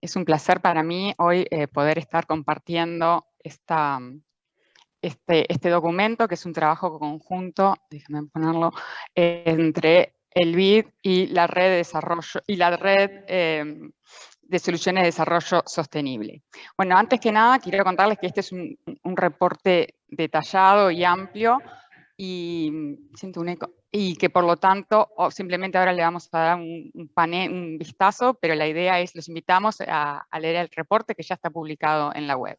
Es un placer para mí hoy poder estar compartiendo este documento, que es un trabajo conjunto, déjame ponerlo, entre el BID y la red de desarrollo y la red de soluciones de desarrollo sostenible. Bueno, antes que nada quiero contarles que este es un reporte detallado y amplio, y siento un eco, y que por lo tanto simplemente ahora le vamos a dar un vistazo, pero la idea es, los invitamos a leer el reporte que ya está publicado en la web.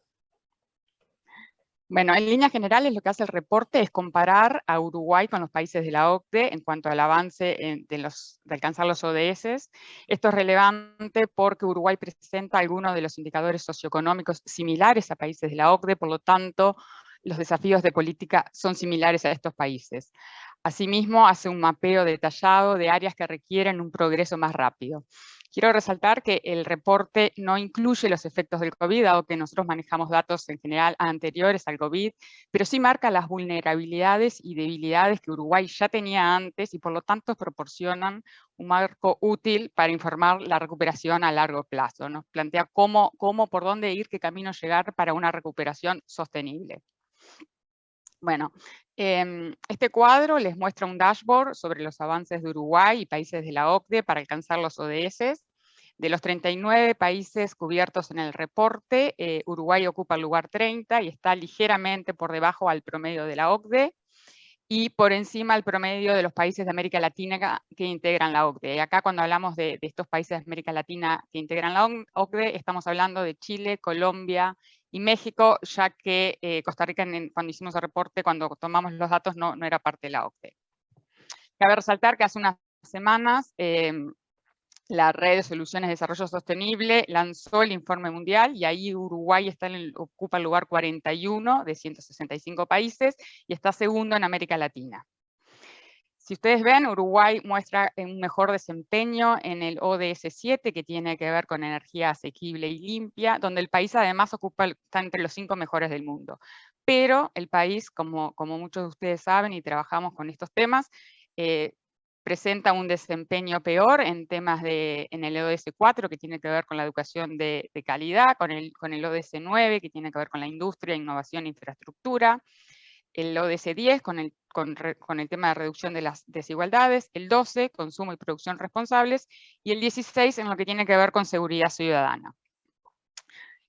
Bueno, en líneas generales lo que hace el reporte es comparar a Uruguay con los países de la OCDE en cuanto al avance de alcanzar los ODS. Esto es relevante porque Uruguay presenta algunos de los indicadores socioeconómicos similares a países de la OCDE, por lo tanto, los desafíos de política son similares a estos países. Asimismo, hace un mapeo detallado de áreas que requieren un progreso más rápido. Quiero resaltar que el reporte no incluye los efectos del COVID, dado que nosotros manejamos datos en general anteriores al COVID, pero sí marca las vulnerabilidades y debilidades que Uruguay ya tenía antes y por lo tanto proporcionan un marco útil para informar la recuperación a largo plazo. Nos plantea por dónde ir, qué camino llegar para una recuperación sostenible. Bueno, este cuadro les muestra un dashboard sobre los avances de Uruguay y países de la OCDE para alcanzar los ODS. De los 39 países cubiertos en el reporte, Uruguay ocupa el lugar 30 y está ligeramente por debajo al promedio de la OCDE y por encima al promedio de los países de América Latina que integran la OCDE. Y acá cuando hablamos de estos países de América Latina que integran la OCDE, estamos hablando de Chile, Colombia y México, ya que Costa Rica, cuando hicimos el reporte, cuando tomamos los datos, no era parte de la OCDE. Cabe resaltar que hace unas semanas la Red de Soluciones de Desarrollo Sostenible lanzó el informe mundial y ahí Uruguay ocupa el lugar 41 de 165 países y está segundo en América Latina. Si ustedes ven, Uruguay muestra un mejor desempeño en el ODS 7, que tiene que ver con energía asequible y limpia, donde el país además está entre los 5 mejores del mundo. Pero el país, como muchos de ustedes saben y trabajamos con estos temas, presenta un desempeño peor en temas en el ODS 4, que tiene que ver con la educación de calidad, con el ODS 9, que tiene que ver con la industria, innovación e infraestructura, el ODS 10 con el tema de reducción de las desigualdades, el 12, consumo y producción responsables, y el 16 en lo que tiene que ver con seguridad ciudadana.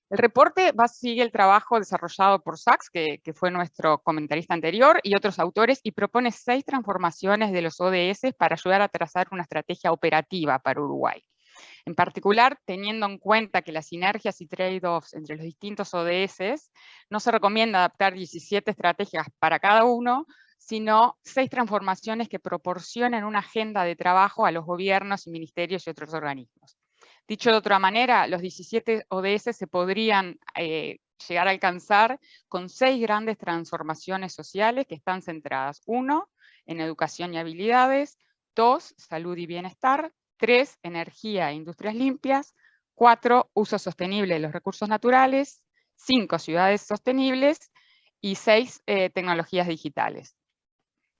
El reporte sigue el trabajo desarrollado por Sachs, que fue nuestro comentarista anterior, y otros autores, y propone 6 transformaciones de los ODS para ayudar a trazar una estrategia operativa para Uruguay. En particular, teniendo en cuenta que las sinergias y trade-offs entre los distintos ODS, no se recomienda adaptar 17 estrategias para cada uno, sino 6 transformaciones que proporcionen una agenda de trabajo a los gobiernos y ministerios y otros organismos. Dicho de otra manera, los 17 ODS se podrían llegar a alcanzar con 6 grandes transformaciones sociales que están centradas: 1, en educación y habilidades; 2, salud y bienestar; 3, energía e industrias limpias; 4, uso sostenible de los recursos naturales; 5, ciudades sostenibles; y 6, tecnologías digitales.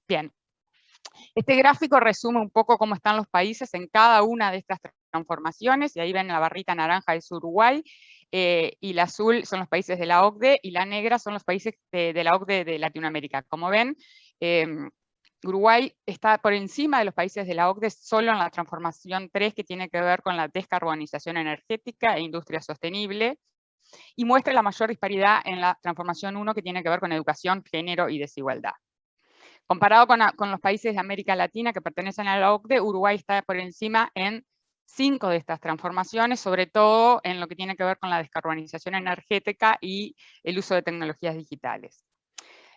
Bien, este gráfico resume un poco cómo están los países en cada una de estas transformaciones, y ahí ven la barrita naranja es Uruguay, y la azul son los países de la OCDE, y la negra son los países de la OCDE de Latinoamérica. Como ven, Uruguay está por encima de los países de la OCDE solo en la transformación 3, que tiene que ver con la descarbonización energética e industria sostenible, y muestra la mayor disparidad en la transformación 1, que tiene que ver con educación, género y desigualdad. Comparado con los países de América Latina que pertenecen a la OCDE, Uruguay está por encima en 5 de estas transformaciones, sobre todo en lo que tiene que ver con la descarbonización energética y el uso de tecnologías digitales.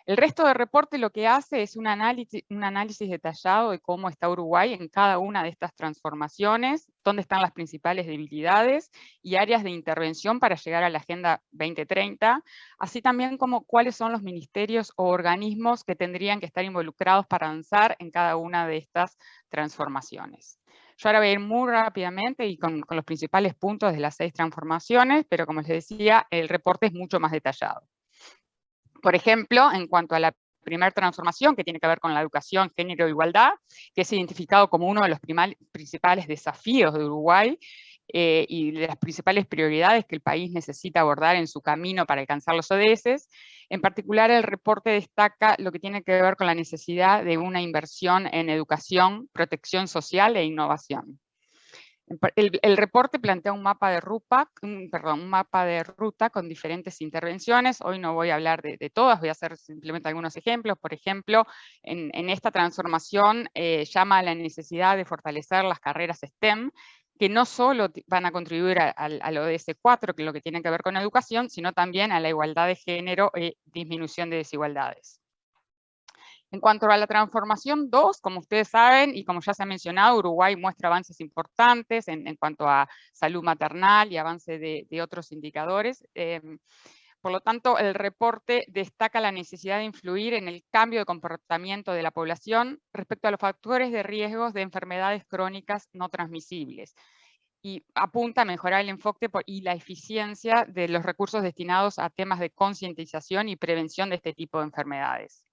El resto del reporte lo que hace es un análisis detallado de cómo está Uruguay en cada una de estas transformaciones, dónde están las principales debilidades y áreas de intervención para llegar a la Agenda 2030, así también como cuáles son los ministerios o organismos que tendrían que estar involucrados para avanzar en cada una de estas transformaciones. Yo ahora voy a ir muy rápidamente y con los principales puntos de las 6 transformaciones, pero como les decía, el reporte es mucho más detallado. Por ejemplo, en cuanto a la primera transformación, que tiene que ver con la educación, género e igualdad, que es identificado como uno de los principales desafíos de Uruguay, y de las principales prioridades que el país necesita abordar en su camino para alcanzar los ODS. En particular, el reporte destaca lo que tiene que ver con la necesidad de una inversión en educación, protección social e innovación. El reporte plantea un mapa de ruta con diferentes intervenciones. Hoy no voy a hablar de todas, voy a hacer simplemente algunos ejemplos. Por ejemplo, en esta transformación llama a la necesidad de fortalecer las carreras STEM, que no solo van a contribuir al ODS 4, que es lo que tiene que ver con educación, sino también a la igualdad de género y disminución de desigualdades. En cuanto a la transformación 2, como ustedes saben, y como ya se ha mencionado, Uruguay muestra avances importantes en cuanto a salud maternal y avance de otros indicadores. Por lo tanto, el reporte destaca la necesidad de influir en el cambio de comportamiento de la población respecto a los factores de riesgos de enfermedades crónicas no transmisibles, y apunta a mejorar el enfoque y la eficiencia de los recursos destinados a temas de concientización y prevención de este tipo de enfermedades.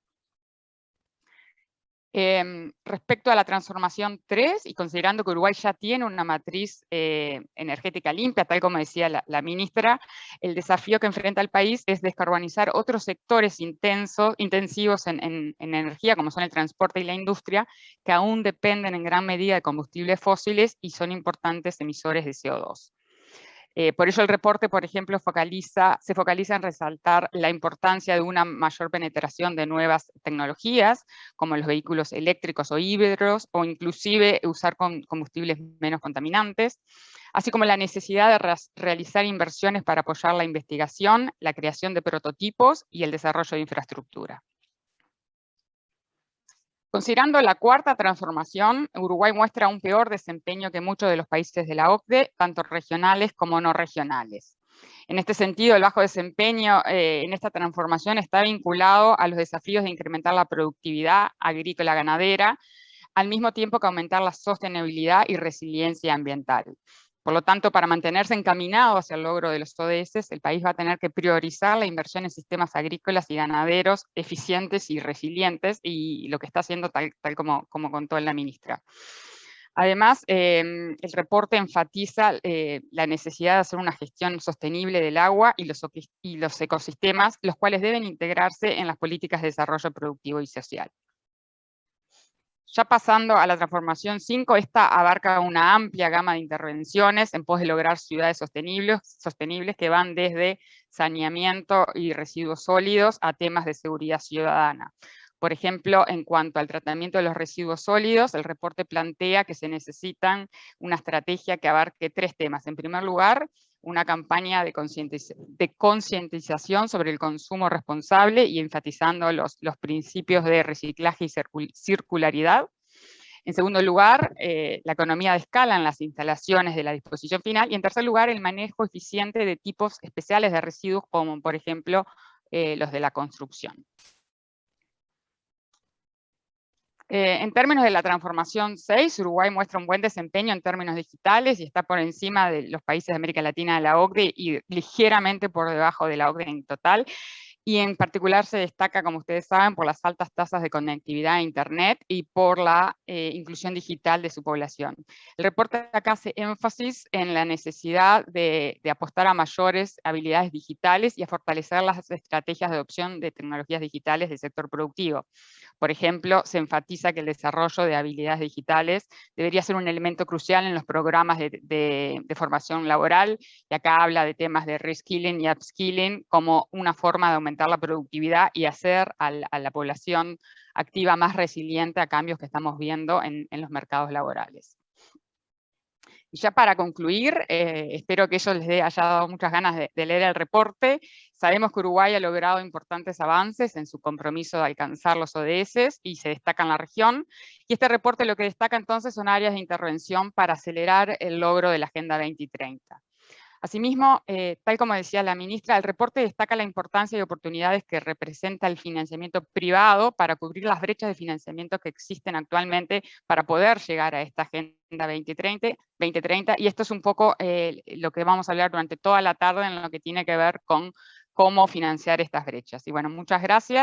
Respecto a la transformación 3, y considerando que Uruguay ya tiene una matriz energética limpia, tal como decía la ministra, el desafío que enfrenta el país es descarbonizar otros sectores intensivos en energía, como son el transporte y la industria, que aún dependen en gran medida de combustibles fósiles y son importantes emisores de CO2. Por ello el reporte, por ejemplo, se focaliza en resaltar la importancia de una mayor penetración de nuevas tecnologías, como los vehículos eléctricos o híbridos, o inclusive usar combustibles menos contaminantes, así como la necesidad de realizar inversiones para apoyar la investigación, la creación de prototipos y el desarrollo de infraestructura. Considerando la cuarta transformación, Uruguay muestra un peor desempeño que muchos de los países de la OCDE, tanto regionales como no regionales. En este sentido, el bajo desempeño en esta transformación está vinculado a los desafíos de incrementar la productividad agrícola ganadera, al mismo tiempo que aumentar la sostenibilidad y resiliencia ambiental. Por lo tanto, para mantenerse encaminado hacia el logro de los ODS, el país va a tener que priorizar la inversión en sistemas agrícolas y ganaderos eficientes y resilientes, y lo que está haciendo tal como contó la ministra. Además, el reporte enfatiza la necesidad de hacer una gestión sostenible del agua y los ecosistemas, los cuales deben integrarse en las políticas de desarrollo productivo y social. Ya pasando a la transformación 5, esta abarca una amplia gama de intervenciones en pos de lograr ciudades sostenibles que van desde saneamiento y residuos sólidos a temas de seguridad ciudadana. Por ejemplo, en cuanto al tratamiento de los residuos sólidos, el reporte plantea que se necesitan una estrategia que abarque 3 temas. En primer lugar, una campaña de concientización sobre el consumo responsable y enfatizando los principios de reciclaje y circularidad. En segundo lugar, la economía de escala en las instalaciones de la disposición final. Y en tercer lugar, el manejo eficiente de tipos especiales de residuos, como por ejemplo los de la construcción. En términos de la transformación 6, Uruguay muestra un buen desempeño en términos digitales y está por encima de los países de América Latina de la OCDE y ligeramente por debajo de la OCDE en total. Y en particular se destaca, como ustedes saben, por las altas tasas de conectividad a Internet y por la inclusión digital de su población. El reporte acá hace énfasis en la necesidad de apostar a mayores habilidades digitales y a fortalecer las estrategias de adopción de tecnologías digitales del sector productivo. Por ejemplo, se enfatiza que el desarrollo de habilidades digitales debería ser un elemento crucial en los programas de formación laboral, y acá habla de temas de reskilling y upskilling como una forma de aumentar la productividad y hacer a la población activa más resiliente a cambios que estamos viendo en los mercados laborales. Y ya para concluir, espero que eso les haya dado muchas ganas de leer el reporte. Sabemos que Uruguay ha logrado importantes avances en su compromiso de alcanzar los ODS y se destaca en la región. Y este reporte lo que destaca entonces son áreas de intervención para acelerar el logro de la Agenda 2030. Asimismo, tal como decía la ministra, el reporte destaca la importancia y oportunidades que representa el financiamiento privado para cubrir las brechas de financiamiento que existen actualmente para poder llegar a esta Agenda 2030, y esto es un poco lo que vamos a hablar durante toda la tarde en lo que tiene que ver con cómo financiar estas brechas. Y bueno, muchas gracias.